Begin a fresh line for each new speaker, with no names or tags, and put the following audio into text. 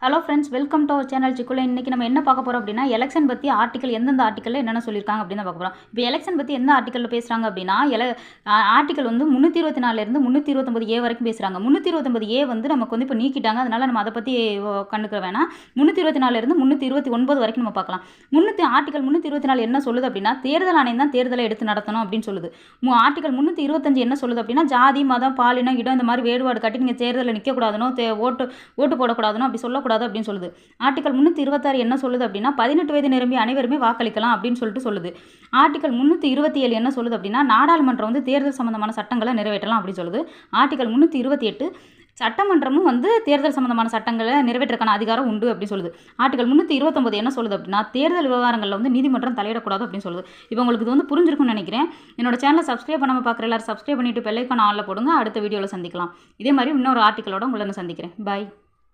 Hello friends, welcome to our channel சிக்குள்ள. இன்றைக்கி நம்ம என்ன பார்க்க போகிறோம் அப்படின்னா, எலெக்ஷன் பற்றி ஆர்டிக்கல் எந்தெந்த ஆர்டிக்கலில் என்னென்ன சொல்லியிருக்காங்க அப்படின்னு தான் பார்க்க போகிறோம். இப்போ எலெக்ஷன் பற்றி எந்த ஆர்டிக்கலில் பேசுகிறாங்க அப்படின்னா, ஆர்டிக்கல் வந்து 324 329A வரைக்கும் பேசுகிறாங்க. 329A வந்து நமக்கு வந்து இப்போ நீக்கிட்டாங்க. அதனால் நம்ம அதை பற்றி கண்டுக்க வேணாம். 324 329 வரைக்கும் நம்ம பார்க்கலாம். ஆர்டிக்கல் 324 என்ன சொல்லுது அப்படின்னா, தேர்தல் ஆணையம் தான் தேர்தலை எடுத்து நடத்தணும் அப்படின்னு சொல்லுது. ஆர்டிக்கல் 325 என்ன சொல்லுது அப்படின்னா, ஜாதி மதம் பாலினம் இடம் இந்த மாதிரி வேறுபாடு காட்டி நீங்கள் தேர்தலில் நிற்கக்கூடாதுனோ ஓட்டு போடக்கூடாதுனோ அப்படி சொல்லக்கூடாது அப்படின்னு சொல்லுது. ஆர்டிகல் 326 என்ன சொல்லுது அப்படின்னா, 18 வயது நிரம்பிய அனைவருமே வாக்களிக்கலாம் அப்படின்னு சொல்லுது. ஆர்டிகல் 327 என்ன சொல்லுது அப்படின்னா, நாடாளுமன்றம் வந்து தேர்தல் சம்பந்தமான சட்டங்களை நிறைவேற்றலாம் அப்படின்னு சொல்லுது. ஆர்டிகல் 328 சட்டமன்றமும் வந்து தேர்தல் சம்பந்தமான சட்டங்களை நிறைவேற்றக்கான அதிகாரம் உண்டு அப்படின்னு சொல்லுது. ஆர்டிகல் 329 என்ன சொல்லுது அப்படின்னா, தேர்தல் விவகாரங்களில் வந்து நீதிமன்றம் தலையிடக்கூடாது அப்படின்னு சொல்லுது. இப்போ உங்களுக்கு இது வந்து புரிஞ்சிருக்கும்னு நினைக்கிறேன். என்னோட சேனலை சப்ஸ்கிரைப் பண்ணாமல் பார்க்குற எல்லாரும் சப்ஸ்கிரைப் பண்ணிட்டு பெல் ஐகான் ஆன்ல போடுங்க. அடுத்த வீடியோவில் சந்திக்கலாம். இதே மாதிரி இன்னொரு ஆர்டிக்கலோட உங்களை நான் சந்திக்கிறேன். பாய்.